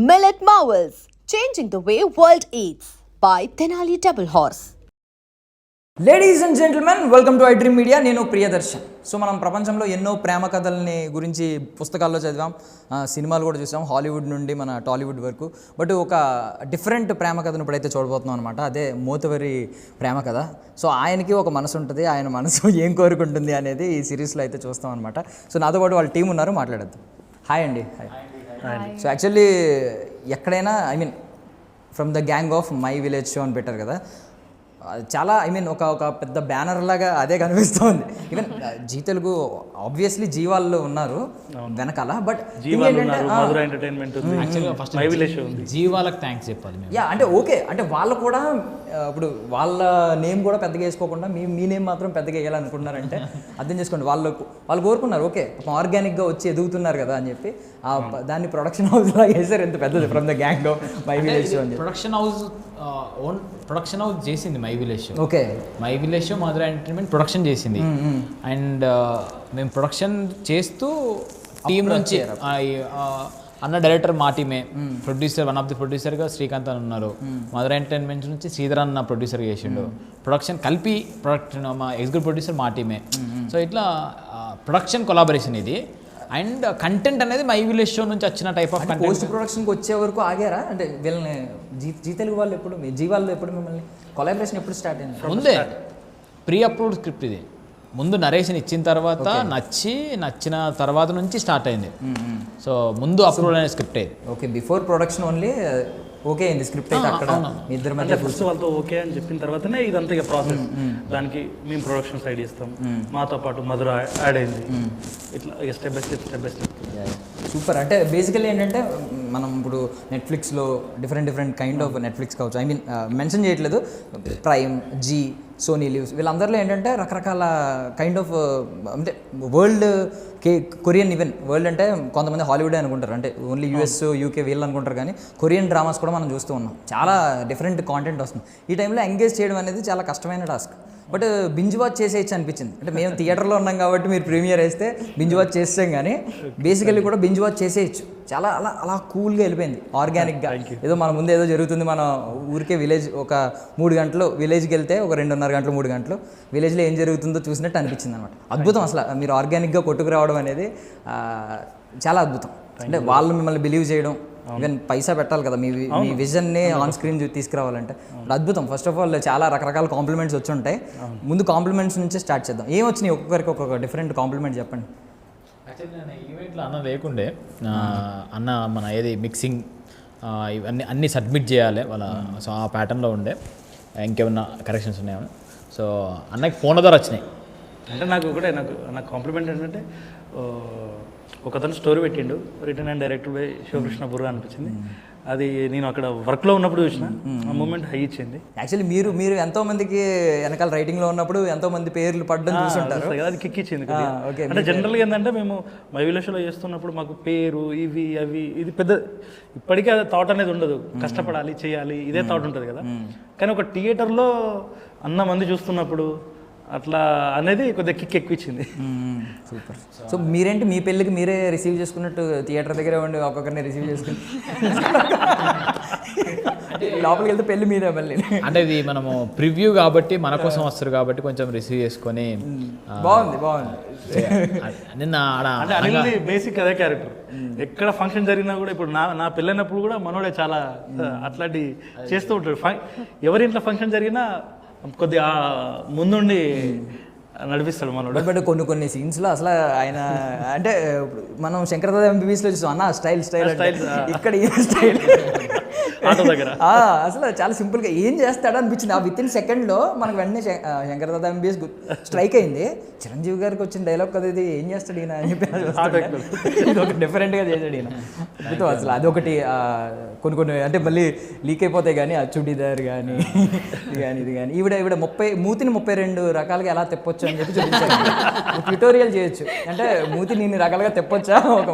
Millet Marvels, changing the way world eats by Tenali Double Horse. Ladies and gentlemen, welcome to iDream Media. నేను Priyadarshan. So మనం ప్రపంచంలో ఎన్నో ప్రేమ కథల్ని గురించి పుస్తకాల్లో చదివాం, సినిమాలు కూడా చూసాం, హాలీవుడ్ నుండి మన టాలీవుడ్ వరకు. బట్ ఒక డిఫరెంట్ ప్రేమ కథను ఇప్పుడైతే చూడబోతున్నాం అనమాట. అదే మోతువరి ప్రేమ కథ. సో ఆయనకి ఒక మనసు ఉంటుంది, ఆయన మనసు ఏం కోరుకుంటుంది అనేది ఈ సిరీస్లో అయితే చూస్తాం అనమాట. సో నాతో పాటు వాళ్ళ టీం ఉన్నారు, మాట్లాడద్దు. హాయ్ అండి. హాయ్. సో యాక్చువల్లీ ఎక్కడైనా from the gang of my village show అని పెట్టారు కదా, చాలా ఒక పెద్ద బ్యానర్ లాగా అదే కనిపిస్తుంది. ఈవెన్ జీ తెలుగు ఆబ్వియస్లీ జీవాల్లో ఉన్నారు వెనకాల, బట్ జీవాలకు థ్యాంక్స్ చెప్పాలి. యా, అంటే ఓకే, అంటే వాళ్ళు కూడా ఇప్పుడు వాళ్ళ నేమ్ కూడా పెద్దగా వేసుకోకుండా మీ నేమ్ మాత్రం పెద్దగా వేయాలనుకుంటున్నారంటే అర్థం చేసుకోండి. వాళ్ళు కోరుకున్నారు, ఓకే ఆర్గానిక్గా వచ్చి ఎదుగుతున్నారు కదా అని చెప్పి దాన్ని ప్రొడక్షన్ హౌస్ లాగా వేసారు. ఎంత పెద్దది from the gang of my village show. Production house చేసింది my village show. Okay, my village show Madhura entertainment production చేసింది. అండ్ మేము ప్రొడక్షన్ చేస్తూ టీం నుంచి అన్న డైరెక్టర్ మా టీమే, ప్రొడ్యూసర్ వన్ ఆఫ్ ది ప్రొడ్యూసర్గా శ్రీకాంత్ అని ఉన్నారు. మధుర ఎంటర్టైన్మెంట్ నుంచి శ్రీధర్ అన్న ప్రొడ్యూసర్ చేసిండు. ప్రొడక్షన్ కలిపి ప్రొడక్షన్ మా ఎగ్జిక్యూటివ్ ప్రొడ్యూసర్ మా టీమే. సో ఇట్లా ప్రొడక్షన్ కొలాబరేషన్ ఇది. అండ్ కంటెంట్ అనేది మై విలేజ్ షో నుంచి వచ్చిన టైప్ ఆఫ్ కంటెంట్. పోస్ట్ ప్రొడక్షన్కి వచ్చే వరకు ఆగారా? అంటే వీళ్ళని జీ తెలుగు వాళ్ళు ఎప్పుడు, జీ వాళ్ళు ఎప్పుడు మిమ్మల్ని కొలాబరేషన్ ఎప్పుడు స్టార్ట్ అయింది? ముందే ప్రీ అప్రూవ్డ్ స్క్రిప్ట్ ఇది. ముందు నరేషన్ ఇచ్చిన తర్వాత నచ్చిన తర్వాత నుంచి స్టార్ట్ అయింది. సో ముందు అప్రూవ్ అయిన స్క్రిప్ట్ ఇది. Okay, before production only okay అయింది స్క్రిప్ట్ అయితే అక్కడ మీ ఇద్దరి మధ్య ఫస్ట్ వాళ్ళతో ఓకే అని చెప్పిన తర్వాతనే ఇదంతా ఇక ప్రాసెస్. దానికి మేము ప్రొడక్షన్ సైడ్ ఇస్తాం, మాతో పాటు మధుర యాడ్ అయింది. ఇట్లా స్టెప్ బై స్టెప్. సూపర్. అంటే బేసికలీ ఏంటంటే మనం ఇప్పుడు నెట్ఫ్లిక్స్లో డిఫరెంట్ కైండ్ ఆఫ్ నెట్ఫ్లిక్స్ కావచ్చు, మెన్షన్ చేయట్లేదు, ప్రైమ్, జీ, సోనీ లీవ్స్, వీళ్ళందరిలో ఏంటంటే రకరకాల కైండ్ ఆఫ్ అంటే వరల్డ్ కొరియన్, ఈవెన్ వరల్డ్ అంటే కొంతమంది హాలీవుడ్ అనుకుంటారు, అంటే ఓన్లీ యూఎస్ యూకే వీళ్ళు అనుకుంటారు, కానీ కొరియన్ డ్రామాస్ కూడా మనం చూస్తూ ఉన్నాం. చాలా డిఫరెంట్ కాంటెంట్ వస్తుంది. ఈ టైంలో ఎంగేజ్ చేయడం అనేది చాలా కష్టమైన టాస్క్. బట్ బింజ్ వాచ్ చేసేయచ్చు అనిపించింది. అంటే మేము థియేటర్లో ఉన్నాం కాబట్టి మీరు ప్రీమియర్ వేస్తే బింజ్ వాచ్ చేసాం, కానీ బేసికల్లీ కూడా బింజ్ వాచ్ చేసేయచ్చు. చాలా అలా కూల్గా వెళ్ళిపోయింది, ఆర్గానిక్గా. ఏదో మన ముందు ఏదో జరుగుతుంది, మన ఊరికే విలేజ్ ఒక 3 గంటలు విలేజ్కి వెళ్తే ఒక 2.5 గంటలు 3 గంటలు విలేజ్లో ఏం జరుగుతుందో చూసినట్టు అనిపించింది అనమాట. అద్భుతం అసలు మీరు ఆర్గానిక్గా కొట్టుకురావడం అనేది చాలా అద్భుతం. అంటే వాళ్ళు మిమ్మల్ని బిలీవ్ చేయడం, ఈవెన్ పైసా పెట్టాలి కదా మీ విజన్ని ఆన్ స్క్రీన్ తీసుకురావాలంటే అద్భుతం. ఫస్ట్ ఆఫ్ ఆల్ చాలా రకరకాల కాంప్లిమెంట్స్ వచ్చి ఉంటాయి. ముందు కాంప్లిమెంట్స్ నుంచే స్టార్ట్ చేద్దాం. ఏం వచ్చినాయి ఒక్కొక్కరికి ఒక్కొక్క డిఫరెంట్ కాంప్లిమెంట్ చెప్పండి. యాక్చువల్లీ నేను ఈవెంట్లో అన్న లేకుండే, అన్న మన ఏది మిక్సింగ్ ఇవన్నీ అన్నీ సబ్మిట్ చేయాలి వాళ్ళ. సో ఆ ప్యాటర్న్లో ఉండే ఇంకేమన్నా కరెక్షన్స్ ఉన్నాయని. సో అన్నకి ఫోన్ ద్వారా వచ్చినాయి. అంటే నాకు కాంప్లిమెంట్ ఏంటంటే ఒకతను స్టోరీ పెట్టిండు, return and director by Sivakrishna Burra అనిపించింది. అది నేను అక్కడ వర్క్లో ఉన్నప్పుడు చూసిన, ఆ మూమెంట్ హై ఇచ్చింది. యాక్చువల్లీ మీరు ఎంతో మందికి వెనకాల రైటింగ్లో ఉన్నప్పుడు ఎంతో మంది పేర్లు పడడం చూస్తుంటారు, అది కిక్ ఇచ్చింది. అంటే జనరల్గా ఏంటంటే మేము మై విలేజ్ షోలో చేస్తున్నప్పుడు మాకు పేరు ఇవి అవి ఇది పెద్ద ఇప్పటికీ అది థాట్ అనేది ఉండదు, కష్టపడాలి చేయాలి ఇదే థాట్ ఉంటుంది కదా. కానీ ఒక థియేటర్లో మంది చూస్తున్నప్పుడు అట్లా అనేది కొద్దిగా కిక్ ఎక్కువ ఇచ్చింది. సూపర్. సో మీరేంటి మీ పెళ్ళికి మీరే రిసీవ్ చేసుకున్నట్టు థియేటర్ దగ్గర ఉండి ఒక్కొక్కరిని రిసీవ్ చేసుకుని లోపలికి వెళ్తే పెళ్ళి మీరే మళ్ళీ. అంటే ఇది మనము ప్రివ్యూ కాబట్టి మన కోసం వస్తారు కాబట్టి కొంచెం రిసీవ్ చేసుకొని బాగుంది. నిన్న అంటే బేసిక్ అదే క్యారెక్టర్. ఎక్కడ ఫంక్షన్ జరిగినా కూడా ఇప్పుడు నా పెళ్ళైనప్పుడు కూడా మనోడే చాలా అట్లాంటి చేస్తూ ఉంటాడు. ఎవరింట్లో ఫంక్షన్ జరిగినా కొద్దిగా ముందుండి నడిపిస్తాడు మనోడు. బట్ కొన్ని సీన్స్లో అసలు ఆయన అంటే మనం శంకరదాద ఎంబీబీఎస్లో చూస్తాం, అన్న స్టైల్ ఇక్కడ స్టైల్ ఆటో దగ్గర అసలు చాలా సింపుల్గా ఏం చేస్తాడో అనిపించింది. ఆ విత్ ఇన్ సెకండ్లో మనకు వెంటనే శంకరదాద ఎంబీబీఎస్ స్ట్రైక్ అయింది. చిరంజీవి గారికి వచ్చిన డైలాగ్ కదా ఇది, ఏం చేస్తాడు ఈయన అని చెప్పి ఇది ఒక డిఫరెంట్గా చేశాడు ఈయన. అద్భుతం అసలు. అదొకటి. కొన్ని అంటే మళ్ళీ లీక్ అయిపోతాయి, కానీ ఆ చుడీదార్ కానీ ఇది కానీ ఈవిడ 32 రకాలుగా ఎలా తెప్పొచ్చు అని చెప్పి చూపించాను. ట్యూటోరియల్ చేయొచ్చు, అంటే మూతిని ఇన్ని రకాలుగా తెప్పొచ్చా ఒక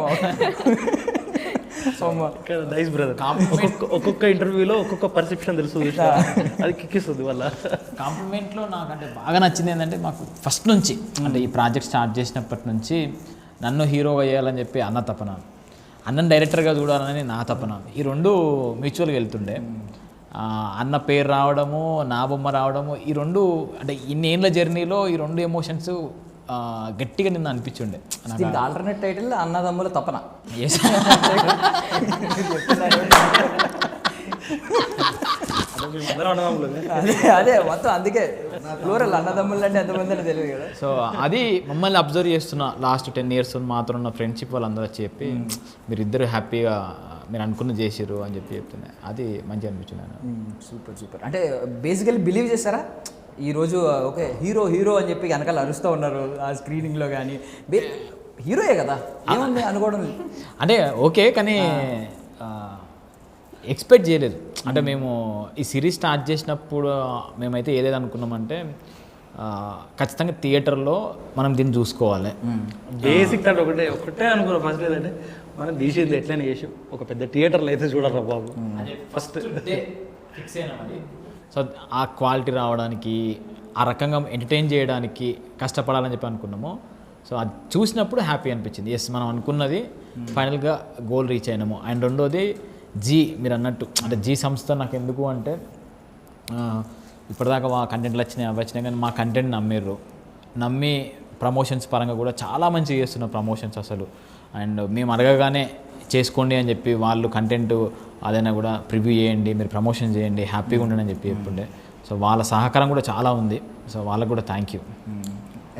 నైస్ బ్రదర్. ఒక్కొక్క ఇంటర్వ్యూలో ఒక్కొక్క పర్సెప్షన్ తెలుసు, అది కిక్కిస్తుంది వల్ల. కాంప్లిమెంట్లో నాకంటే బాగా నచ్చింది ఏంటంటే, మాకు ఫస్ట్ నుంచి అంటే ఈ ప్రాజెక్ట్ స్టార్ట్ చేసినప్పటి నుంచి నన్ను హీరోగా చేయాలని చెప్పి అన్న తపన. అన్నని డైరెక్టర్గా చూడాలని నా తపన. ఈ రెండు మ్యూచువల్గా వెళ్తుండే. అన్న పేరు రావడము, నా బొమ్మ రావడము, ఈ రెండు అంటే ఇన్నేళ్ళ జర్నీలో ఈ రెండు ఎమోషన్స్ గట్టిగా నిన్న అనిపించుండే. దీనికి ఆల్టర్నేట్ టైటిల్ అన్నదమ్ముల తపన. అదే మొత్తం అందుకే ఫ్లోరల్ అన్నదమ్ములు అంటే ఎంతమంది అని తెలియదు కదా. సో అది మమ్మల్ని అబ్జర్వ్ చేస్తున్న లాస్ట్ 10 years మాత్రం ఉన్న ఫ్రెండ్షిప్ వాళ్ళందరూ చెప్పి మీరిద్దరు హ్యాపీగా మీరు అనుకున్న చేసిర్రు అని చెప్తున్నాయి. అది మంచిగా అనిపించింది. Super super. అంటే బేసికల్లీ బిలీవ్ చేస్తారా ఈరోజు ఓకే హీరో అని చెప్పి వెనకాల అరుస్తూ ఉన్నారు ఆ స్క్రీనింగ్లో కానీ హీరోయే కదా ఏముంది అనుకోవడం అంటే ఓకే, కానీ ఎక్స్పెక్ట్ చేయలేదు. అంటే మేము ఈ సిరీస్ స్టార్ట్ చేసినప్పుడు మేమైతే ఏదైతే అనుకున్నామంటే ఖచ్చితంగా థియేటర్లో మనం దీన్ని చూసుకోవాలి. బేసిక్ థాట్ ఒకటే అనుకున్నాం ఫస్ట్. ఏంటంటే మనం తీసేది ఎట్లయినా చేసి ఒక పెద్ద థియేటర్లో అయితే చూడరా బాబు ఫస్ట్ ఫిక్స్ అయినామని. సో ఆ క్వాలిటీ రావడానికి, ఆ రకంగా ఎంటర్టైన్ చేయడానికి కష్టపడాలని చెప్పి అనుకున్నాము. సో అది చూసినప్పుడు హ్యాపీ అనిపించింది. ఎస్, మనం అనుకున్నది ఫైనల్గా గోల్ రీచ్ అయినాము. అండ్ రెండోది మీరు అన్నట్టు అంటే సంస్థ నాకు ఎందుకు అంటే ఇప్పటిదాకా మా కంటెంట్లు వచ్చినాయి కానీ మా కంటెంట్ నమ్మి ప్రమోషన్స్ పరంగా కూడా చాలా మంచిగా చేస్తున్న ప్రమోషన్స్ అసలు. అండ్ మేము అడగగానే చేసుకోండి అని చెప్పి వాళ్ళు కంటెంట్ అదైనా కూడా ప్రివ్యూ చేయండి, మీరు ప్రమోషన్ చేయండి, హ్యాపీగా ఉండండి అని చెప్పిండే. సో వాళ్ళ సహకారం కూడా చాలా ఉంది. సో వాళ్ళకు కూడా thank you.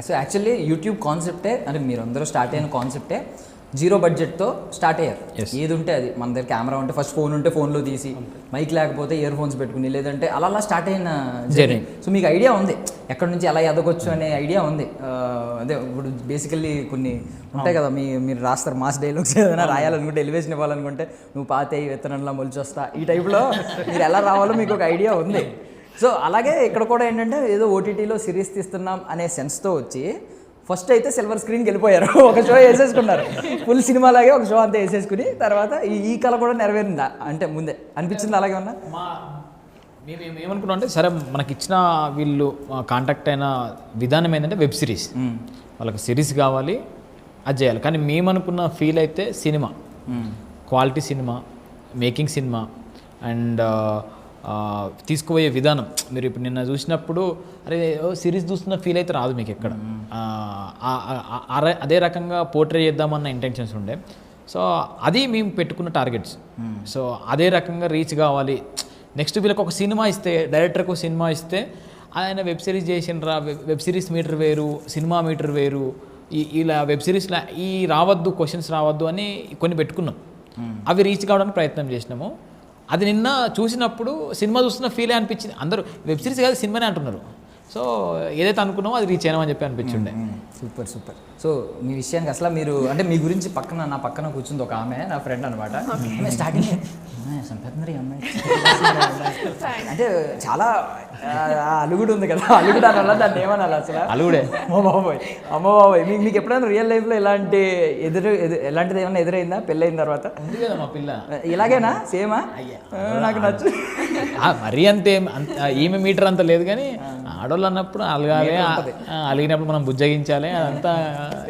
So actually YouTube కాన్సెప్టే అంటే మీరు అందరూ స్టార్ట్ అయిన కాన్సెప్టే 0 బడ్జెట్తో స్టార్ట్ అయ్యారు. ఏది ఉంటే అది మన దగ్గర కెమెరా ఉంటే ఫస్ట్ ఫోన్ ఉంటే ఫోన్లో తీసి, మైక్ లేకపోతే ఇయర్ ఫోన్స్ పెట్టుకుని, లేదంటే అలా స్టార్ట్ అయిన జర్నీ. సో మీకు ఐడియా ఉంది ఎక్కడి నుంచి ఎలా ఎదగొచ్చు అనే ఐడియా ఉంది. అదే ఇప్పుడు బేసికల్లీ కొన్ని ఉంటాయి కదా, మీరు రాస్తారు మాస్ డైలాగ్స్ ఏదైనా రాయాలనుకుంటే, ఎలివేషన్ ఇవ్వాలనుకుంటే నువ్వు పాతే విత్తనంలా మొలిచొస్తా, ఈ టైప్లో మీరు ఎలా రావాలో మీకు ఒక ఐడియా ఉంది. సో అలాగే ఇక్కడ కూడా ఏంటంటే ఏదో ఓటీటీలో సిరీస్ తీస్తున్నాం అనే సెన్స్తో వచ్చి ఫస్ట్ అయితే సిల్వర్ స్క్రీన్కి వెళ్ళిపోయారు, ఒక షో వేసేసుకున్నారు, ఫుల్ సినిమాలాగే ఒక షో అంతా వేసేసుకుని తర్వాత ఈ కళ కూడా నెరవేరిందా అంటే ముందే అనిపించింది అలాగే ఉన్నా? మేము ఏమనుకున్నాం అంటే సరే మనకి ఇచ్చిన వీళ్ళు కాంటాక్ట్ అయిన విధానం ఏంటంటే వెబ్ సిరీస్, వాళ్ళకి సిరీస్ కావాలి అది చేయాలి. కానీ మేము అనుకున్న ఫీల్ అయితే సినిమా, క్వాలిటీ సినిమా, మేకింగ్ సినిమా అండ్ తీసుకుపోయే విధానం. మీరు ఇప్పుడు నిన్న చూసినప్పుడు అరే సిరీస్ చూస్తున్న ఫీల్ అయితే రాదు మీకు ఎక్కడ. అదే రకంగా పోర్ట్రే చేద్దామన్న ఇంటెన్షన్స్ ఉండే. సో అది మేము పెట్టుకున్న టార్గెట్స్. సో అదే రకంగా రీచ్ కావాలి. నెక్స్ట్ వీళ్ళకి ఒక సినిమా ఇస్తే, డైరెక్టర్కి ఒక సినిమా ఇస్తే ఆయన వెబ్ సిరీస్ చేసినరా, వెబ్ సిరీస్ మీటర్ వేరు, సినిమా మీటర్ వేరు, ఇలా వెబ్ సిరీస్లో ఈ రావద్దు, క్వశ్చన్స్ రావద్దు అని కొన్ని పెట్టుకున్నాం. అవి రీచ్ కావడానికి ప్రయత్నం చేసినాము. అది నిన్న చూసినప్పుడు సినిమా చూస్తున్న ఫీలే అనిపించింది. అందరూ వెబ్ సిరీస్ కాదు సినిమానే అంటున్నారు. సో ఏదైతే అనుకున్నామో అది రీచ్ అయినామని చెప్పి అనిపించిండే. Super super. సో మీ విషయానికి అసలు మీరు అంటే మీ గురించి నా పక్కన కూర్చుంది ఒక ఆమె, నా ఫ్రెండ్ అనమాట. స్టార్టింగ్ సంపత్నరి అమ్మాయి అంటే చాలా అలుగుడు ఉంది కదా, అలుగుడు అనాల దాన్ని ఏమనాలి అసలు? అలుగుడే. అమ్మ బాబోయ్ మీకు ఎప్పుడైనా రియల్ లైఫ్లో ఎలాంటిది ఏమన్నా ఎదురైందా పెళ్ళైన తర్వాత? మా పిల్ల ఇలాగేనా సేమా? నాకు నచ్చు మరీ అంతే ఈమె మీటర్ అంత లేదు కానీ ఆడవాళ్ళు అన్నప్పుడు అలగాలి, అలిగినప్పుడు మనం బుజ్జగించాలి. అదంతా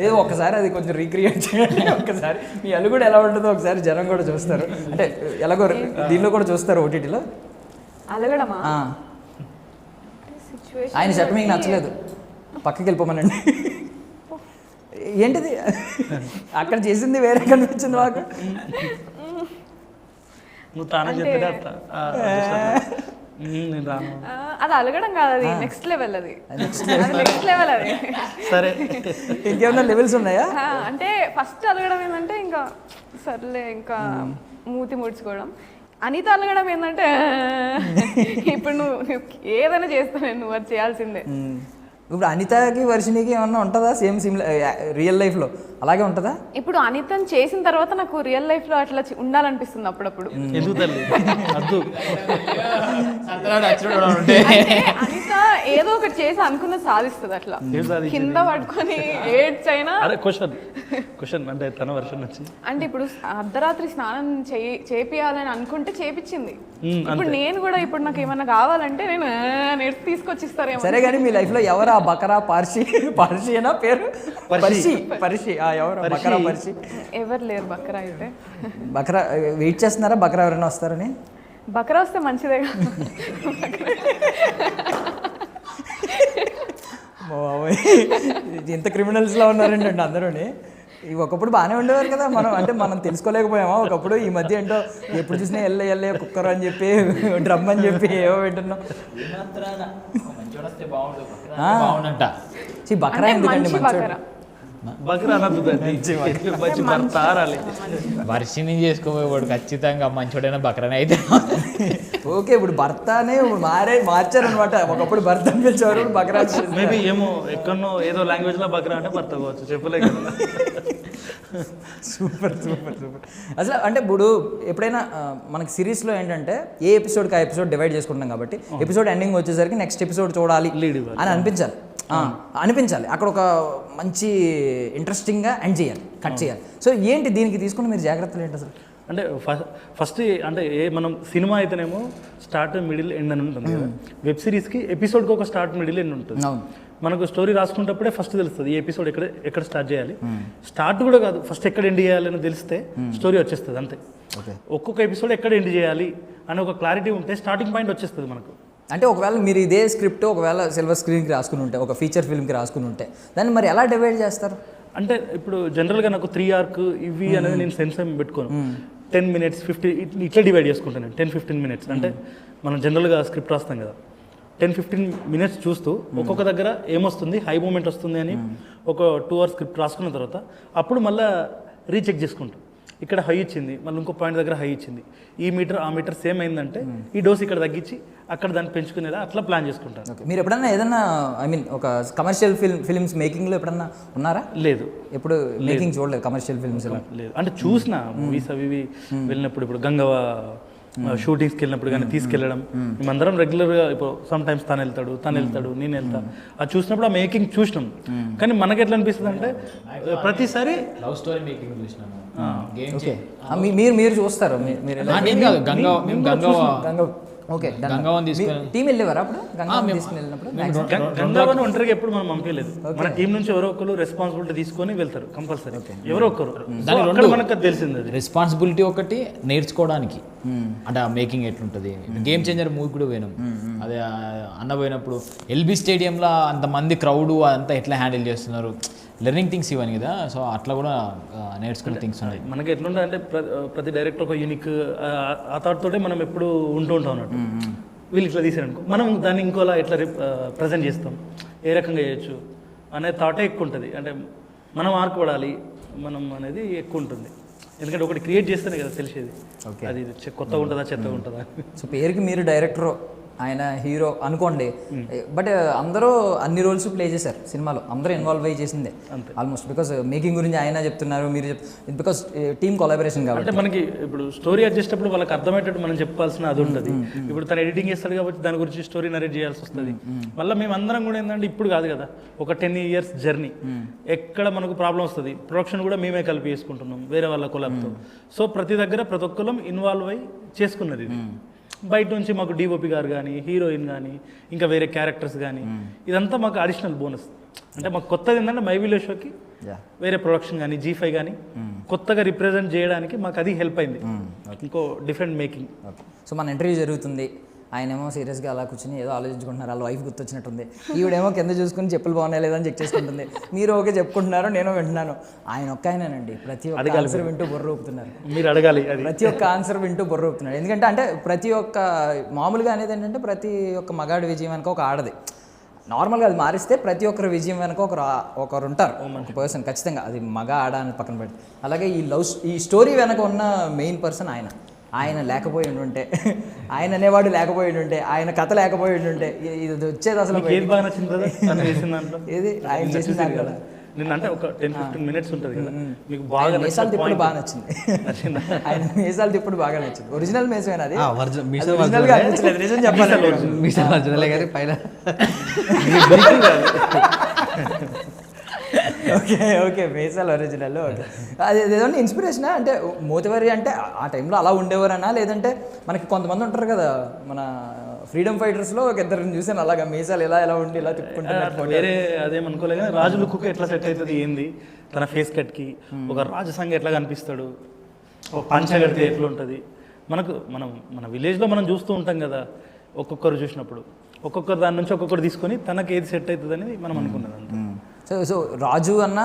ఏదో ఒకసారి అది కొంచెం రీక్రియేట్ చేయండి. ఒకసారి మీ అలుగుడు ఎలా ఉంటుందో ఒకసారి జనం కూడా చూస్తారు, అంటే ఎలాగో దీనిలో కూడా చూస్తారు ఓటీటీలో. అలగడమా? ఆయన షర్ట్ మీకు నచ్చలేదు, పక్కకి వెళ్ళిపోమనండి. ఏంటిది అక్కడ చేసింది వేరే కనిపించింది మాకు. నువ్వు తానే చెప్పేది అట్లా నేను రాను. అది అలగడం కాదు, అది నెక్స్ట్ లెవెల్. అది నెక్స్ట్ లెవెల్. అది సరే ఇంకేమన్నా లెవెల్స్ ఉన్నాయా? అంటే ఫస్ట్ అలగడం ఏంటంటే ఇంకా సర్లే ఇంకా మూతి ముడుచుకోవడం. అనిత అలగడం ఏంటంటే ఇప్పుడు నువ్వు ఏదైనా చేస్తాను, నువ్వు అది చేయాల్సిందే. ఇప్పుడు అనితకి వర్షినికి ఏమన్నా ఉంటుందా సేమ్ రియల్ లైఫ్లో అలాగే ఉంటుందా? ఇప్పుడు అనితని చేసిన తర్వాత నాకు రియల్ లైఫ్లో అట్లా ఉండాలనిపిస్తుంది అప్పుడప్పుడు. ఎందుకు తల్లి అద్దు అనిత ఏదో ఒకటి చేసి అనుకున్న సాధిస్తుంది. అట్లా కింద పట్టుకొని ఏడ్చైనా అరే క్వశ్చన్ క్వశ్చన్ అంటే తన వర్షన్ వచ్చి అంటే ఇప్పుడు అర్ధరాత్రి స్నానం చేపియాలని అనుకుంటే చేపించింది. ఇప్పుడు నేను కూడా ఇప్పుడు నాకు ఏమన్నా కావాలంటే నేను నేర్చి తీసుకొచ్చిస్తారేమో. సరే కానీ మీ లైఫ్లో ఎవరు ఆ బకరా పార్షియేనా పేరు? పర్షి ఎవరు బకరా పర్షి? ఎవరు లేరు బకరా అయితే. బకరా వెయిట్ చేస్తున్నారా బకరా ఎవరైనా వస్తారని? బకరా వస్తే మంచిదే కదా. ఇంత క్రిమినల్స్లో ఉన్నారండి అండి అందరూని. ఇవి ఒకప్పుడు బాగానే ఉండేవారు కదా, మనం తెలుసుకోలేకపోయామా ఒకప్పుడు. ఈ మధ్య ఏంటో ఎప్పుడు చూసినా ఎల్లే కుక్కర్ అని చెప్పి డ్రమ్ అని చెప్పి ఏవో వింటున్నాం. బకరా ఎందుకండి మంచి బకరా మంచి భర్త ఆరాలి. వర్షిని చేసుకోబోయేవాడు ఖచ్చితంగా మంచోడైనా బకరానే అయితే. ఓకే, ఇప్పుడు భర్తనే మార్చారనమాట. ఒకప్పుడు భర్త అని పిలిచేవారు, బకరా. మేబీ ఏమో ఎక్కడనో ఏదో లాంగ్వేజ్ లో బకరా అంటే భర్త కావచ్చు, చెప్పలే కదా. సూపర్. అసలు అంటే ఇప్పుడు ఎప్పుడైనా మనకి సిరీస్లో ఏంటంటే ఏ ఎపిసోడ్కి ఆ ఎపిసోడ్ డివైడ్ చేసుకుంటాం కాబట్టి ఎపిసోడ్ ఎండింగ్ వచ్చేసరికి నెక్స్ట్ ఎపిసోడ్ చూడాలి అని అనిపించాలి. అక్కడ ఒక మంచి ఇంట్రెస్టింగ్గా ఎండ్ చేయాలి, కట్ చేయాలి. సో ఏంటి దీనికి తీసుకుని మీరు జాగ్రత్తలు ఏంటి అసలు? అంటే ఫస్ట్ అంటే మనం సినిమా అయితేనేమో స్టార్ట్ మిడిల్ ఎండ్ అని ఉంటుంది కదా. వెబ్ సిరీస్కి ఎపిసోడ్కి ఒక స్టార్ట్ మిడిల్ ఎండ్ ఉంటుంది. మనకు స్టోరీ రాసుకున్నప్పుడే ఫస్ట్ తెలుస్తుంది ఈ ఎపిసోడ్ ఎక్కడ స్టార్ట్ చేయాలి. స్టార్ట్ కూడా కాదు, ఫస్ట్ ఎక్కడ ఎండ్ చేయాలని తెలిస్తే స్టోరీ వచ్చేస్తుంది అంతే. ఒక్కొక్క ఎపిసోడ్ ఎక్కడ ఎండ్ చేయాలి అని ఒక క్లారిటీ ఉంటే స్టార్టింగ్ పాయింట్ వచ్చేస్తుంది మనకు. అంటే ఒకవేళ మీరు ఇదే స్క్రిప్ట్ ఒకవేళ సిల్వర్ స్క్రీన్కి రాసుకుని ఉంటే, ఒక ఫీచర్ ఫిల్మ్కి రాసుకుని ఉంటే దాన్ని మరి ఎలా డివైడ్ చేస్తారు? అంటే ఇప్పుడు జనరల్గా నాకు 3 ఆర్క్ ఇవి అనేది నేను సెన్స్ ఏం పెట్టుకోను. 10 minutes 50 ఇట్లా డివైడ్ చేసుకుంటాను నేను. 10-15 minutes అంటే మనం జనరల్గా స్క్రిప్ట్ రాస్తాం కదా, 10-15 minutes చూస్తూ ఒక్కొక్క దగ్గర ఏమొస్తుంది, హై మూమెంట్ వస్తుంది అని ఒక 2 hours స్క్రిప్ట్ రాసుకున్న తర్వాత అప్పుడు మళ్ళీ రీచెక్ చేసుకుంటాం. ఇక్కడ హై ఇచ్చింది, మళ్ళీ ఇంకో పాయింట్ దగ్గర హై ఇచ్చింది, ఈ మీటర్ ఆ మీటర్ సేమ్ అయిందంటే ఈ డోస్ ఇక్కడ తగ్గించి అక్కడ దాన్ని పెంచుకునేలా అట్లా ప్లాన్ చేసుకుంటాను. మీరు ఎప్పుడన్నా ఏదన్నా ఒక కమర్షియల్ ఫిల్మ్స్ మేకింగ్లో ఎప్పుడన్నా ఉన్నారా? లేదు, ఎప్పుడు మేకింగ్ చూడలేదు కమర్షియల్ ఫిల్మ్స్. లేదు అంటే చూసిన మూవీస్ అవి వెళ్ళినప్పుడు, ఇప్పుడు గంగవ షూటింగ్స్కి వెళ్ళినప్పుడు కానీ తీసుకెళ్ళడం, మేమందరం రెగ్యులర్గా ఇప్పుడు సమ్ టైమ్స్ తను వెళ్తాడు నేను వెళ్తా, అది చూసినప్పుడు ఆ మేకింగ్ చూసినాం. కానీ మనకి ఎట్లా అనిపిస్తుంది అంటే ప్రతిసారి లవ్ స్టోరీ మేకింగ్ చూసినాను. మీరు చూస్తారు? ఓకే, గంగావన్ తీసుకుని టీం వెళ్ళేవారు అప్పుడు? గంగావన్ ఒంటరిగా ఎప్పుడు మనం పంపించలేదు. మన టీం నుంచి ఎవరో ఒకరు రెస్పాన్సిబిలిటీ తీసుకొని వెళ్తారు కంపల్సరీ, ఎవరో ఒకరు. మనకు తెలిసింది రెస్పాన్సిబిలిటీ ఒకటి నేర్చుకోవడానికి, అంటే ఆ మేకింగ్ ఎట్లుంటుంది. గేమ్ చేంజర్ మూవీ కూడా పోయినాం, అదే అన్న పోయినప్పుడు ఎల్బీ స్టేడియంలో అంతమంది క్రౌడ్ అదంతా ఎట్లా హ్యాండిల్ చేస్తున్నారు, లెర్నింగ్ థింగ్స్ ఇవన్నీ కదా. సో అట్లా కూడా నేర్చుకునే థింగ్స్ ఉన్నాయి. మనకి ఎట్లుంటుంది అంటే ప్రతి డైరెక్టర్ ఒక యూనిక్ ఆ థాట్ తోటే మనం ఎప్పుడు ఉంటాం అన్నట్టు. వీళ్ళు ఇట్లా తీసారనుకో, మనం దాన్ని ఇంకోలా ఎట్లా ప్రజెంట్ చేస్తాం, ఏ రకంగా చేయొచ్చు అనే థాటే ఎక్కువ ఉంటుంది. అంటే మనం ఆర్పడాలి మనం అనేది ఎక్కువ ఉంటుంది. ఎందుకంటే ఒకటి క్రియేట్ చేస్తేనే కదా తెలిసేది అది కొత్తగా ఉంటుందా చెత్తగా ఉంటుందా. సో పేరుకి మీరు డైరెక్టర్, ఆయన హీరో అనుకోండి, బట్ అందరూ అన్ని రోల్స్ ప్లే చేశారు సినిమాలో, అందరూ ఇన్వాల్వ్ అయ్యి చేసిందే ఆల్మోస్ట్. బికాస్ మేకింగ్ గురించి ఆయన చెప్తున్నారు, మీరు బికాస్ టీమ్ కొలాబరేషన్ కాబట్టి. అంటే మనకి ఇప్పుడు స్టోరీ వచ్చేటప్పుడు వాళ్ళకి అర్థమయ్యేటట్టు మనం చెప్పాల్సిన అది ఉంటుంది. ఇప్పుడు తను ఎడిటింగ్ చేస్తాడు కాబట్టి దాని గురించి స్టోరీ నరేట్ చేయాల్సి వస్తుంది. మళ్ళీ మేము అందరం కూడా ఏంటంటే ఇప్పుడు కాదు కదా, ఒక 10 years జర్నీ, ఎక్కడ మనకు ప్రాబ్లం వస్తుంది, ప్రొడక్షన్ కూడా మేమే కలిపి చేసుకుంటున్నాం వేరే వాళ్ళ కొలాబ్తో. సో ప్రతి దగ్గర ప్రతి ఒక్కరం ఇన్వాల్వ్ అయ్యి చేసుకున్నది. బయట నుంచి మాకు డిఓపి గారు కానీ, హీరోయిన్ కానీ, ఇంకా వేరే క్యారెక్టర్స్ కానీ, ఇదంతా మాకు అడిషనల్ బోనస్. అంటే మాకు కొత్తది ఏంటంటే మై విలేజ్ షోకి వేరే ప్రొడక్షన్ కానీ, G5 కానీ కొత్తగా రిప్రజెంట్ చేయడానికి మాకు అది హెల్ప్ అయింది, ఇంకో డిఫరెంట్ మేకింగ్. సో మన ఇంటర్వ్యూ జరుగుతుంది, ఆయనేమో సీరియస్గా అలా కూర్చొని ఏదో ఆలోచించుకుంటున్నారు, వాళ్ళ వైఫ్ గుర్తొచ్చినట్టుంది, ఈవిడేమో కింద చూసుకుని చెప్పులు బాగున్నాయి లేదని చెక్ చేసుకుంటుంది, మీరు ఓకే చెప్పుకుంటున్నారు, నేను వింటున్నాను. ఆయన ఒక్క ఆయనండి ప్రతి ఒక్క ఆన్సర్ వింటూ బుర్ర ఊపుతున్నారు. మీరు అడగాలి, ప్రతి ఒక్క ఆన్సర్ వింటూ బుర్ర ఊపుతున్నాడు. ఎందుకంటే అంటే ప్రతి ఒక్క మామూలుగా అనేది ఏంటంటే ప్రతి ఒక్క మగాడి విజయం వెనక ఒక ఆడది. నార్మల్గా అది మారిస్తే ప్రతి ఒక్కరి విజయం వెనక ఒకరు ఉంటారు, ఒక పర్సన్ ఖచ్చితంగా, అది మగ ఆడ అని పక్కన పెడితే. అలాగే ఈ స్టోరీ వెనక ఉన్న మెయిన్ పర్సన్ ఆయన లేకపోయి ఉంటే, ఆయన అనేవాడు లేకపోయి ఉంటే, ఆయన కథ లేకపోయి ఉంటే ఇది వచ్చేది అసలు. ఏది బాగా నచ్చింది ఏది ఆయన చేసిన దాంట్లో నిన్న అంటే ఒక 10-15 minutes ఉంటుంది కదా, మీకు బాగా మేసాలు తిప్పుడు బాగా నచ్చింది. ఆయన మేసాలు తిప్పుడు బాగా నచ్చింది. ఒరిజినల్ మేసమేనా అది? ఒరిజినల్ గా అనిపించలేదు, నిజం చెప్పాలి. ఓకే ఓకే మీసాలు ఒరిజినల్. ఓకే అది ఏదైనా ఇన్స్పిరేషనా అంటే మోతివారి అంటే ఆ టైంలో అలా ఉండేవారనా, లేదంటే మనకి కొంతమంది ఉంటారు కదా మన ఫ్రీడమ్ ఫైటర్స్లో ఒక ఇద్దరిని చూసాను అలాగా మీసాలు ఇలా ఉండి ఇలా తిప్పుకుంటున్నారు. వేరే అదేమనుకోలే కానీ రాజు లుక్కు ఎట్లా సెట్ అవుతుంది ఏంది, తన ఫేస్ కట్కి ఒక రాజసంగ ఎట్లా కనిపిస్తాడు, ఒక పంచ కడితే ఎట్లా ఉంటుంది. మన విలేజ్లో మనం చూస్తూ ఉంటాం కదా, ఒక్కొక్కరు చూసినప్పుడు ఒక్కొక్కరు దాని నుంచి ఒక్కొక్కరు తీసుకొని తనకి ఏది సెట్ అవుతుంది అనేది మనం అనుకున్నది అంతే. సో రాజు అన్న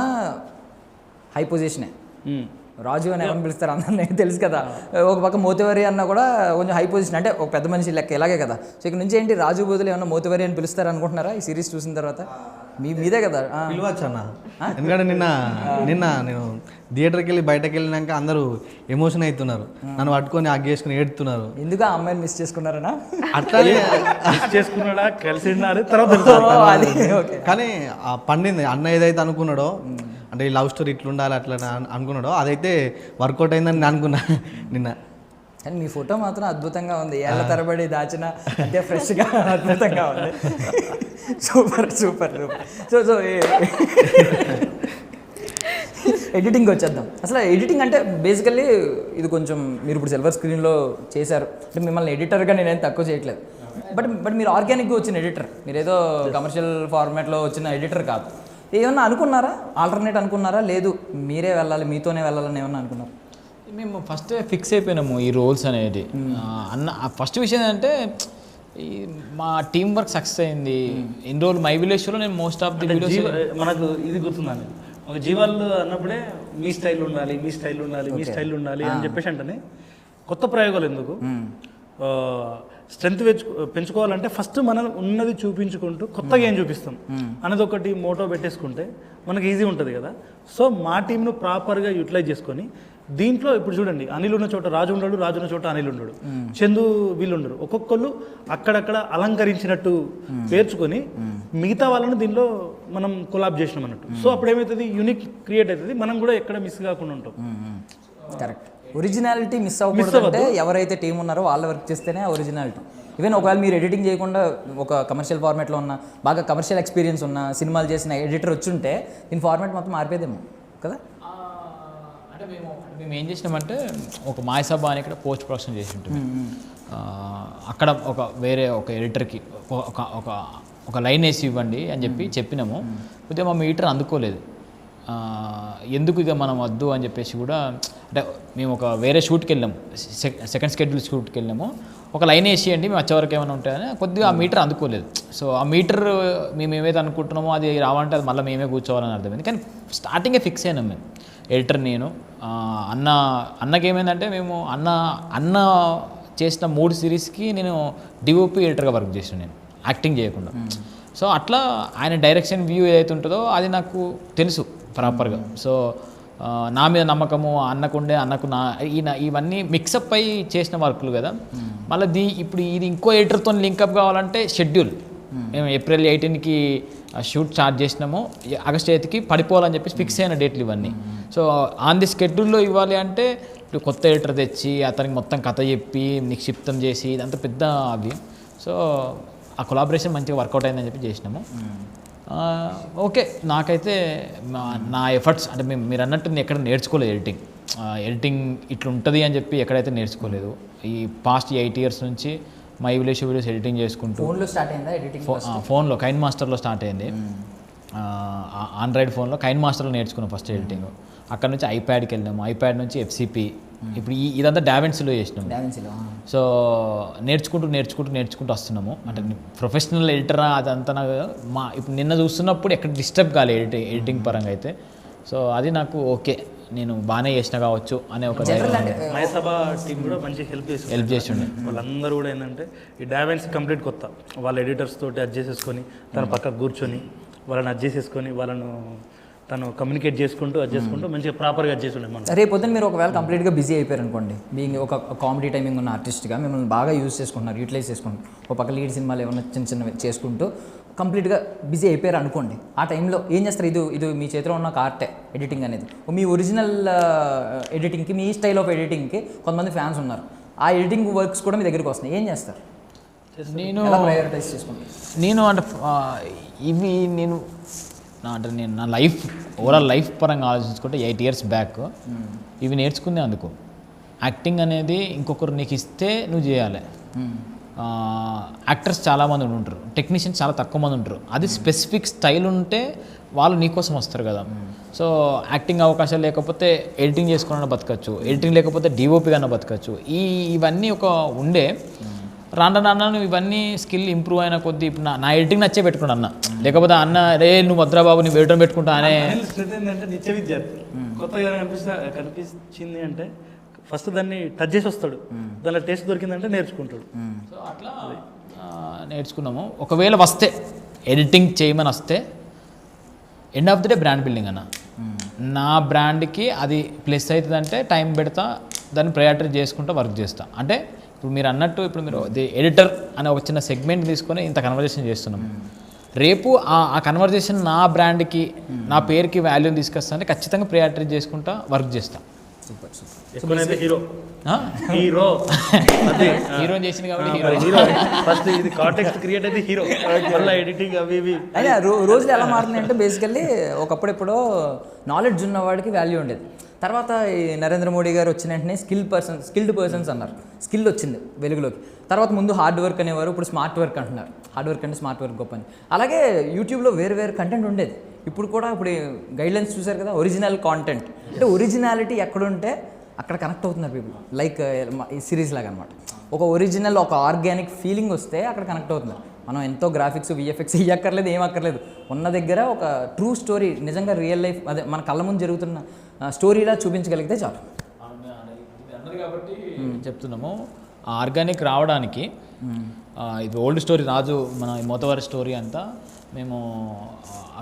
హై పొజిషనే, రాజు అని ఎవరిని పిలుస్తారు అందరినీ తెలుసు కదా. ఒక పక్క మోతివారి అన్న కూడా కొంచెం హై పొజిషన్, అంటే ఒక పెద్ద మనిషి లెక్క ఇలాగే కదా. సో ఇక్కడ నుంచి ఏంటి రాజు బదులు ఏమన్నా మోతివారి అని పిలుస్తారు అనుకుంటున్నారా ఈ సిరీస్ చూసిన తర్వాత? మీదే కదా పిలవచ్చు అన్న. ఎందుకంటే నిన్న నేను థియేటర్కి వెళ్ళి బయటకు వెళ్ళినాక అందరూ ఎమోషన్ అవుతున్నారు, నన్ను పట్టుకొని చేసుకుని ఏడుతున్నారు. ఎందుకు ఆ అమ్మాయిని మిస్ చేసుకున్నారనా? అట్లానే చేసుకున్నాడా కలిసి తర్వాత కానీ ఆ పండింది అన్న ఏదైతే అనుకున్నాడో, అంటే ఈ లవ్ స్టోరీ ఇట్లా ఉండాలి అట్లా అనుకున్నాడో అదైతే వర్కౌట్ అయిందని నేను అనుకున్నా నిన్న. కానీ మీ ఫోటో మాత్రం అద్భుతంగా ఉంది, ఏళ్ళ తరబడి దాచిన అంటే ఫ్రెష్గా అద్భుతంగా ఉంది. Super super super. So editing వచ్చేద్దాం. అసలు ఎడిటింగ్ అంటే బేసికల్లీ ఇది కొంచెం మీరు ఇప్పుడు సిల్వర్ స్క్రీన్లో చేశారు అంటే మిమ్మల్ని ఎడిటర్గా నేనేం తక్కువ చేయట్లేదు. బట్ మీరు ఆర్గానిక్గా వచ్చిన ఎడిటర్, మీరు ఏదో కమర్షియల్ ఫార్మాట్లో వచ్చిన ఎడిటర్ కాదు. ఏమన్నా అనుకున్నారా, ఆల్టర్నేట్ అనుకున్నారా, లేదు మీరే వెళ్ళాలి మీతోనే వెళ్ళాలని ఏమన్నా అనుకున్నారా? మేము ఫస్ట్ ఫిక్స్ అయిపోయినాము ఈ రోల్స్ అనేది. ఫస్ట్ విషయం ఏంటంటే ఈ మా టీం వర్క్ సక్సెస్ అయింది. ఇన్ని రోజులు మై విలేజ్ షోలో నేను మోస్ట్ ఆఫ్ ది వీడియోస్ మనకు ఇది గుర్తుందండి, ఒక జీవాలు అన్నప్పుడే మీ స్టైల్ ఉండాలి మీ స్టైల్ ఉండాలి మీ స్టైల్ ఉండాలి అని చెప్పేసి అంటేనే కొత్త ప్రయోగాలు ఎందుకు, స్ట్రెంత్ పెంచుకోవాలంటే ఫస్ట్ మనం ఉన్నది చూపించుకుంటూ కొత్తగా ఏం చూపిస్తాం అనేది ఒకటి మోటో పెట్టేసుకుంటే మనకి ఈజీ ఉంటుంది కదా. సో మా టీంను ప్రాపర్గా యూటిలైజ్ చేసుకొని దీంట్లో ఇప్పుడు చూడండి, అనిల్ ఉన్న చోట రాజు ఉండడు, రాజు ఉన్న చోట అనిల్ ఉండడు, చందు వీళ్ళు ఉండరు, ఒక్కొక్కళ్ళు అక్కడక్కడ అలంకరించినట్టు పేర్చుకొని మిగతా వాళ్ళని దీనిలో మనం కొలాబ్ చేసినాం అన్నట్టు. సో అప్పుడు ఏమవుతుంది, యూనిక్ క్రియేట్ అవుతుంది, మనం కూడా ఎక్కడ మిస్ కాకుండా ఉంటాం. కరెక్ట్. ఒరిజినాలిటీ మిస్ అవ్వకూడదు అంటే ఎవరైతే టీం ఉన్నారో వాళ్ళు వర్క్ చేస్తేనే ఒరిజినాలిటీ. ఈవెన్ ఒకవేళ మీరు ఎడిటింగ్ చేయకుండా ఒక కమర్షియల్ ఫార్మాట్లో ఉన్న బాగా కమర్షియల్ ఎక్స్పీరియన్స్ ఉన్న సినిమాలు చేసిన ఎడిటర్ వచ్చుంటే దీని ఫార్మాట్ మొత్తం మారిపోయేదేమో కదా. అంటే మేము ఏం చేసినామంటే ఒక మాయసభ అని ఇక్కడ పోస్ట్ ప్రొడక్షన్ చేసి ఉంటుంది. అక్కడ వేరే ఒక ఎడిటర్కి ఒక లైన్ వేసి ఇవ్వండి అని చెప్పినాము. కొద్దిగా మా మీటర్ అందుకోలేదు. ఎందుకు ఇక మనం వద్దు అని చెప్పేసి కూడా, అంటే మేము ఒక వేరే షూట్కి వెళ్ళాము, సెకండ్ స్కెడ్యూల్ షూట్కి వెళ్ళాము. ఒక లైన్ వేసేయండి మేము వచ్చేవరకు ఏమైనా ఉంటాయని, కొద్దిగా ఆ మీటర్ అందుకోలేదు. సో ఆ మీటర్ మేము ఏమైతే అనుకుంటున్నామో అది రావాలంటే అది మళ్ళీ మేమే కూర్చోవాలని అర్థమైంది. కానీ స్టార్టింగే ఫిక్స్ అయినాం మేము, ఎడిటర్ నేను. అన్నకి ఏమైందంటే మేము అన్న చేసిన 3 సిరీస్కి నేను డిఓపి ఎడిటర్గా వర్క్ చేసాను, నేను యాక్టింగ్ చేయకుండా. సో అట్లా ఆయన డైరెక్షన్ వ్యూ ఏదైతే ఉంటుందో అది నాకు తెలుసు ప్రాపర్గా. సో నా మీద నమ్మకము అన్నకు ఇవన్నీ మిక్సప్ అయి చేసిన వర్క్లు కదా. మళ్ళీ ఇప్పుడు ఇది ఇంకో ఎడిటర్తో లింకప్ కావాలంటే షెడ్యూల్ మేము ఏప్రిల్ 18కి షూట్ స్టార్ట్ చేసినాము, ఆగస్ట్ 8కి పడిపోవాలని చెప్పి ఫిక్స్ అయిన డేట్లు ఇవన్నీ. సో ఆన్ ది షెడ్యూల్లో ఇవ్వాలి అంటే ఇప్పుడు కొత్త ఎడిటర్ తెచ్చి అతనికి మొత్తం కథ చెప్పి నిక్షిప్తం చేసి ఇదంతా పెద్ద అవి. సో ఆ కొలాబరేషన్ మంచిగా వర్కౌట్ అయిందని చెప్పి చేసినాము. ఓకే, నాకైతే నా ఎఫర్ట్స్ అంటే మీరు అన్నట్టు నేను ఎక్కడ నేర్చుకోలేదు ఎడిటింగ్ ఇట్లా ఉంటుంది అని చెప్పి ఎక్కడైతే నేర్చుకోలేదు. ఈ పాస్ట్ 8 years నుంచి మై విలేజ్ వీడియోస్ ఎడిటింగ్ చేసుకుంటూ ఫోన్లో స్టార్ట్ అయిందా ఎడిటింగ్? ఫోన్లో కైన్ మాస్టర్లో స్టార్ట్ అయింది. ఆండ్రాయిడ్ ఫోన్లో కైన్ మాస్టర్లో నేర్చుకున్నాం ఫస్ట్ ఎడిటింగ్. అక్కడ నుంచి ఐప్యాడ్కి వెళ్ళాము, ఐప్యాడ్ నుంచి FCP, ఇప్పుడు ఇదంతా డావెన్సీలో చేసినాము. సో నేర్చుకుంటూ వస్తున్నాము. అంటే ప్రొఫెషనల్ ఎడిటరా అదంతా నాకు ఇప్పుడు నిన్న చూస్తున్నప్పుడు ఎక్కడ డిస్టర్బ్ కాలేదు ఎడిటింగ్ పరంగా అయితే. సో అది నాకు ఓకే, నేను బాగానే చేసిన కావచ్చు అనే ఒక మయసభ టీం కూడా మంచి హెల్ప్ చేస్తుండే. వాళ్ళందరూ కూడా ఏంటంటే ఈ డావెన్స్ కంప్లీట్ కొత్త, వాళ్ళ ఎడిటర్స్ తోటి అడ్జస్ట్ చేసుకొని తన పక్కకు కూర్చొని వాళ్ళని అడ్జస్ట్ చేసుకొని వాళ్ళను తను కమ్యూనికేట్ చేసుకుంటూ మంచిగా ప్రాపర్గా చేస్తుండే. రేపు పొద్దున్న మీరు ఒకవేళ కంప్లీట్గా బిజీ అయిపోయారు అనుకోండి, బీయింగ్ ఒక కామెడీ టైమింగ్ ఉన్న ఆర్టిస్ట్గా మిమ్మల్ని బాగా యూజ్ చేసుకుంటున్నారు, యూటిలైజ్ చేసుకుంటున్నారు, ఒక పక్క లీడ్ సినిమాలు ఏమైనా చిన్న చేసుకుంటూ కంప్లీట్గా బిజీ అయిపోయారు అనుకోండి. ఆ టైంలో ఏం చేస్తారు? ఇది మీ చేతిలో ఉన్న ఒక ఆర్టే ఎడిటింగ్ అనేది. మీ ఒరిజినల్ ఎడిటింగ్కి, మీ స్టైల్ ఆఫ్ ఎడిటింగ్కి కొంతమంది ఫ్యాన్స్ ఉన్నారు, ఆ ఎడిటింగ్ వర్క్స్ కూడా మీ దగ్గరికి వస్తున్నాయి, ఏం చేస్తారు? నేను ప్రయారిటైజ్ చేసుకుంటాను. నేను అంటే ఇవి నేను అంటే నేను నా లైఫ్ ఓవరాల్ లైఫ్ పరంగా ఆలోచించుకుంటే 8 years బ్యాక్ ఇవి నేర్చుకుందే అందుకు. యాక్టింగ్ అనేది ఇంకొకరు నీకు ఇస్తే నువ్వు చేయాలి. యాక్టర్స్ చాలామంది ఉంటారు, టెక్నీషియన్స్ చాలా తక్కువ మంది ఉంటారు. అది స్పెసిఫిక్ స్టైల్ ఉంటే వాళ్ళు నీకోసం వస్తారు కదా. సో యాక్టింగ్ అవకాశాలు లేకపోతే ఎడిటింగ్ చేసుకున్న బతకచ్చు, ఎడిటింగ్ లేకపోతే డిఓపి కన్నా బతకచ్చు. ఇవన్నీ ఒక ఉండే రాను ఇవన్నీ స్కిల్ ఇంప్రూవ్ అయిన కొద్దీ ఇప్పుడు నా ఎడిటింగ్ నచ్చే పెట్టుకున్నా అన్న, లేకపోతే అన్న రే నువ్వు వద్రాబాబు నువ్వు ఎడిటింగ్ పెట్టుకుంటా అనే. ఏంటంటే నిత్య విద్యార్థి కొత్తగా కనిపించింది అంటే ఫస్ట్ దాన్ని టచ్ చేసి వస్తాడు, దానిలో టేస్ట్ దొరికిందంటే నేర్చుకుంటాడు. సో అట్లా నేర్చుకున్నాము. ఒకవేళ వస్తే ఎడిటింగ్ చేయమని వస్తే end of the day brand building అన్న. నా బ్రాండ్కి అది ప్లస్ అవుతుందంటే టైం పెడతా, దాన్ని ప్రయారిటీ చేసుకుంటూ వర్క్ చేస్తా. అంటే ఇప్పుడు మీరు అన్నట్టు ఇప్పుడు మీరు ది ఎడిటర్ అనే ఒక చిన్న సెగ్మెంట్ తీసుకొని ఇంత కన్వర్జేషన్ చేస్తున్నాము. రేపు ఆ కన్వర్జేషన్ నా బ్రాండ్కి నా పేరుకి వాల్యూని తీసుకొస్తానే ఖచ్చితంగా ప్రయారిటీ చేసుకుంటా వర్క్ చేస్తా. ఎక్కువనైతే హీరో హీరో హీరోని చేసింది కాబట్టి హీరో ఫస్ట్ ఇది కాంటెక్స్ట్ క్రియేట్ అయితే హీరో, మళ్ళీ ఎడిటింగ్ అవి ఇవి. అదే రోజులు ఎలా మారుతున్నాయి అంటే బేసికల్లీ ఒకప్పుడు ఎప్పుడో నాలెడ్జ్ ఉన్నవాడికి వాల్యూ ఉండేది. తర్వాత ఈ నరేంద్ర మోడీ గారు వచ్చిన వెంటనే స్కిల్డ్ పర్సన్స్ అన్నారు, స్కిల్ వచ్చింది వెలుగులోకి. తర్వాత ముందు హార్డ్ వర్క్ అనేవారు, ఇప్పుడు స్మార్ట్ వర్క్ అంటున్నారు. హార్డ్ వర్క్ అంటే స్మార్ట్ వర్క్ గొప్ప అని. అలాగే యూట్యూబ్లో వేరు కంటెంట్ ఉండేది, ఇప్పుడు కూడా ఇప్పుడు గైడ్లైన్స్ చూసారు కదా, ఒరిజినల్ కాంటెంట్ అంటే ఒరిజినాలిటీ ఎక్కడుంటే అక్కడ కనెక్ట్ అవుతున్నారు పీపుల్. లైక్ ఈ సిరీస్ లాగా అనమాట. ఒక ఒరిజినల్ ఒక ఆర్గానిక్ ఫీలింగ్ వస్తే అక్కడ కనెక్ట్ అవుతున్నారు. మనం ఎంతో గ్రాఫిక్స్ విఎఫ్ఎక్స్ ఇవ్వక్కర్లేదు, ఏం అక్కర్లేదు. ఉన్న దగ్గర ఒక ట్రూ స్టోరీ, నిజంగా రియల్ లైఫ్ అదే మన కళ్ళ ముందు జరుగుతున్న స్టోరీలా చూపించగలిగితే చాలు. అన్నది కాబట్టి చెప్తున్నాము. ఆర్గానిక్ రావడానికి ఇది ఓల్డ్ స్టోరీ రాజు మన మోతవారి స్టోరీ అంతా మేము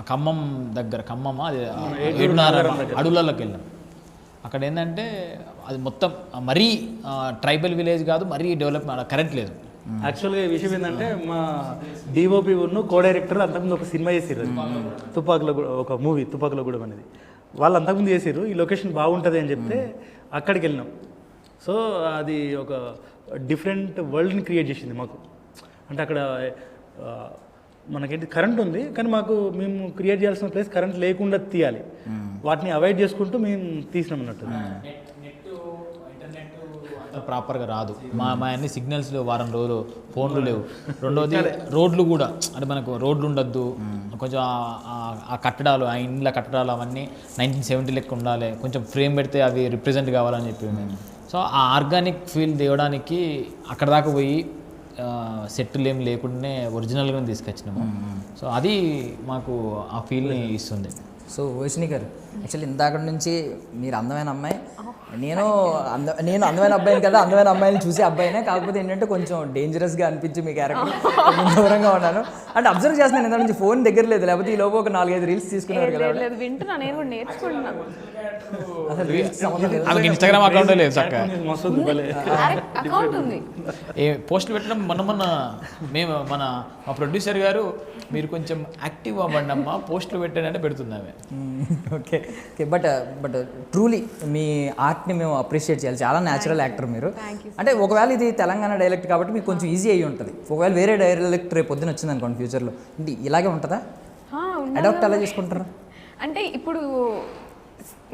ఖమ్మం దగ్గర అది 7.5 అడవులలోకి వెళ్ళాం. అక్కడ ఏంటంటే అది మొత్తం మరీ ట్రైబల్ విలేజ్ కాదు, మరీ డెవలప్మెంట్, కరెంట్ లేదు. యాక్చువల్గా ఈ విషయం ఏంటంటే మా డిఓపి కో డైరెక్టర్ అంతకుముందు ఒక సినిమా చేసారు, తుపాకులో ఒక మూవీ తుపాకులో కూడా అనేది. వాళ్ళు అంతకుముందు చేసారు, ఈ లొకేషన్ బాగుంటుంది అని చెప్తే అక్కడికి వెళ్ళినాం. సో అది ఒక డిఫరెంట్ వరల్డ్ని క్రియేట్ చేసింది మాకు. అంటే అక్కడ మనకేంటి కరెంట్ ఉంది, కానీ మేము క్రియేట్ చేయాల్సిన ప్లేస్ కరెంట్ లేకుండా తీయాలి. వాటిని అవాయిడ్ చేసుకుంటూ మేము తీసినాం అన్నట్టు. ప్రాపర్గా రాదు, మా అన్ని సిగ్నల్స్ లేవు, వారం రోజులు ఫోన్లు లేవు. రెండోది రోడ్లు కూడా, అంటే మనకు రోడ్లు ఉండొద్దు, కొంచెం ఆ కట్టడాలు, ఆ ఇండ్ల కట్టడాలు అవన్నీ 1970 లెక్క ఉండాలి, కొంచెం ఫ్రేమ్ పెడితే అవి రిప్రజెంట్ కావాలని చెప్పి మేము. సో ఆ ఆర్గానిక్ ఫీల్ తేవడానికి అక్కడ దాకా పోయి సెట్లు ఏం లేకుండానే ఒరిజినల్గా తీసుకొచ్చినాము. సో అది మాకు ఆ ఫీల్ని ఇస్తుంది. సో వైష్ణి గారు, యాక్చువల్లీ ఇందాక నుంచి మీరు అందమైన అమ్మాయి, నేను అందమైన అబ్బాయిని కదా, అందమైన అమ్మాయిని చూసే అబ్బాయినే. కాకపోతే ఏంటంటే కొంచెం డేంజరస్గా అనిపించి మీ క్యారెక్టర్ కొంచెం దూరంగా ఉన్నాను. అంటే అబ్జర్వ్ చేస్తున్నాను ఇందా నుంచి, ఫోన్ దగ్గర లేదు, లేకపోతే ఈ లోపు ఒక 4-5 రీల్స్ తీసుకున్నారు కదా. వింటున్నా, నేను కూడా నేర్చుకుంటున్నాను. అసలు రీల్స్ సంబంధం లేదు. ఆమెకి ఇన్స్టాగ్రామ్ అకౌంట్ లేదు చక్క, అకౌంట్ ఉంది. పోస్టులు పెట్టడం మొన్న మేము మా ప్రొడ్యూసర్ గారు మీరు కొంచెం యాక్టివ్ అవ్వండి అమ్మా, పోస్టులు పెట్టానంటే పెడుతుంది ఆమె. ఓకే బట్ ట్రూలీ మీ ఆర్ట్ని మేము అప్రిషియేట్ చేయాలి. చాలా న్యాచురల్ యాక్టర్ మీరు. అంటే ఒకవేళ ఇది తెలంగాణ డైలెక్ట్ కాబట్టి మీకు కొంచెం ఈజీ అయ్యి ఉంటుంది. ఒకవేళ వేరే డైలెక్ట్ రేపు పొద్దున వచ్చింది అనుకోండి ఫ్యూచర్లో, అంటే ఇలాగే ఉంటుందా, అడాప్ట్ అలా చేసుకుంటారా? అంటే ఇప్పుడు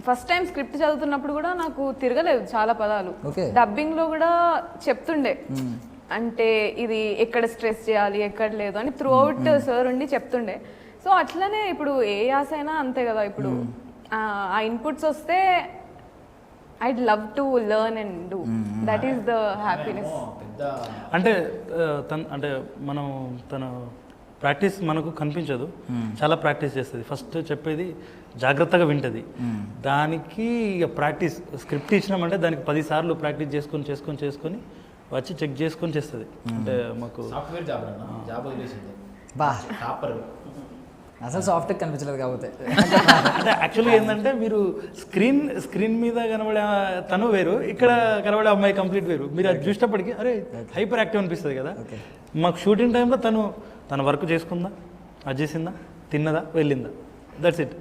ఫస్ట్ టైం స్క్రిప్ట్ చదువుతున్నప్పుడు కూడా నాకు తిరగలేదు చాలా పదాలు. డబ్బింగ్లో కూడా చెప్తుండే, అంటే ఇది ఎక్కడ స్ట్రెస్ చేయాలి ఎక్కడ లేదు అని త్రూ అవుట్ సార్ ఉండి చెప్తుండే. సో అట్లనే ఇప్పుడు ఏ యాస అయినా అంతే కదా. ఇప్పుడు ఆ ఇన్పుట్స్ వస్తే I'd love to learn and do, that is the happiness. అంటే మనం తన ప్రాక్టీస్ మనకు కనిపించదు, చాలా ప్రాక్టీస్ చేస్తుంది. ఫస్ట్ చెప్పేది జాగ్రత్తగా వింటుంది, దానికి ప్రాక్టీస్ స్క్రిప్ట్ ఇచ్చినామంటే దానికి 10 సార్లు ప్రాక్టీస్ చేసుకొని వచ్చి చెక్ చేసుకొని చేస్తుంది. అంటే మాకు సాఫ్ట్వేర్ జాబ్ బా అసలు సాఫ్ట్వేర్ కనిపించలేదు కాబట్టి. అంటే యాక్చువల్గా ఏంటంటే మీరు స్క్రీన్ మీద కనబడే తను వేరు, ఇక్కడ కనబడే అమ్మాయి కంప్లీట్ వేరు. మీరు అది చూసేటప్పటికి అరే హైపర్ యాక్టివ్ అనిపిస్తుంది కదా. మాకు షూటింగ్ టైంలో తన వర్క్ చేసుకుందా, అది చేసిందా, తిన్నదా, వెళ్ళిందా, దట్స్ ఇట్.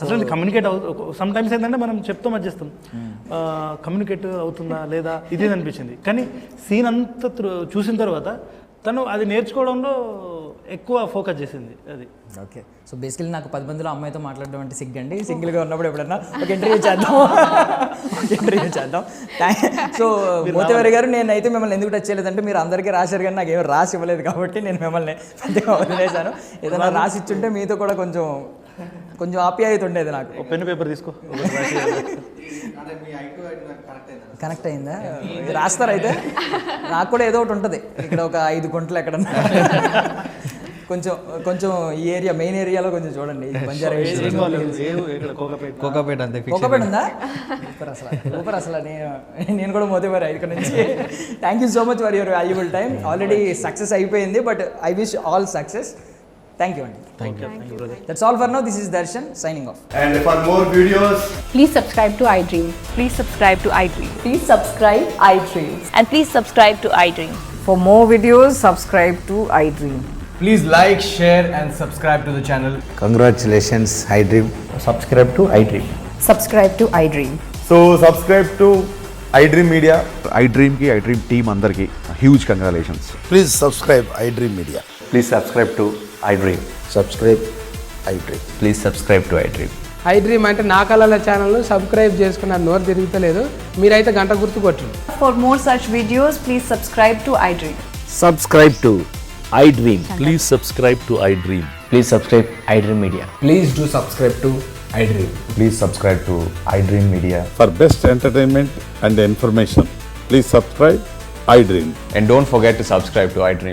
అసలు కమ్యూనికేట్ సమ్ టైమ్స్ ఏంటంటే మనం చెప్తాం అది చేస్తాం, కమ్యూనికేట్ అవుతుందా లేదా ఇది అనిపించింది. కానీ సీన్ అంతా చూసిన తర్వాత తను అది నేర్చుకోవడంలో ఎక్కువ ఫోకస్ చేసింది అది. ఓకే, సో బేసికలీ నాకు 10 మందిలో అమ్మాయితో మాట్లాడడం అంటే సిగ్గండి. సింగిల్గా ఉన్నప్పుడు ఎప్పుడన్నా ఒక ఇంటర్వ్యూ చేద్దాం. సో మోతేవారి గారు, నేనైతే మిమ్మల్ని ఎందుకు టచ్ చేయలేదంటే మీరు అందరికీ రాశారు కానీ నాకు ఏమీ రాసి ఇవ్వలేదు కాబట్టి నేను మిమ్మల్ని పెద్దగా వదిలేశాను. ఏదైనా రాసి ఇచ్చుంటే మీతో కూడా కొంచెం ఆప్యాయత ఉండేది నాకు. ఒక పెన్ పేపర్ తీసుకో. కనెక్ట్ అయిందా? రాస్తారు అయితే. నాకు కూడా ఏదో ఒకటి ఉంటుంది ఇక్కడ, ఒక 5 గుంటలు ఎక్కడన్నా. కొంచెం ఈ ఏరియా, మెయిన్ ఏరియాలో కొంచెం చూడండి. బంజారా కోకాపేట అంతే. కోకాపేట ఉందా? సూపర్ అసలు. నేను కూడా మోతేవారు ఇక్కడ నుంచి. Thank you so much for your valuable time. Already success అయిపోయింది, but I wish all success. Thank you, Andy. Thank you. That's all for now. This is Darshan signing off. And for more videos, Please subscribe to iDream. Please subscribe to iDream. Please subscribe iDream. And please subscribe to iDream. For more videos, subscribe to iDream. please like, share, and subscribe to the channel. Congratulations, iDream. Subscribe to iDream. Subscribe to iDream. So subscribe to iDream Media. iDream ki iDream team andarki huge congratulations. Please subscribe iDream Media. Please subscribe to iDream. Subscribe iDream. Please subscribe to iDream. iDream అంటే నా కళల channel subscribe చేసుకున్న నోరు తిరుగుతలేదు, మీరైతే గంట గుర్తు కొట్టండి. For more such videos, please subscribe to iDream. Subscribe to iDream. Please subscribe to iDream. Please subscribe iDream Media. Please do subscribe to iDream. Please subscribe to iDream Media. For best entertainment and information, please subscribe iDream. And don't forget to subscribe to iDream.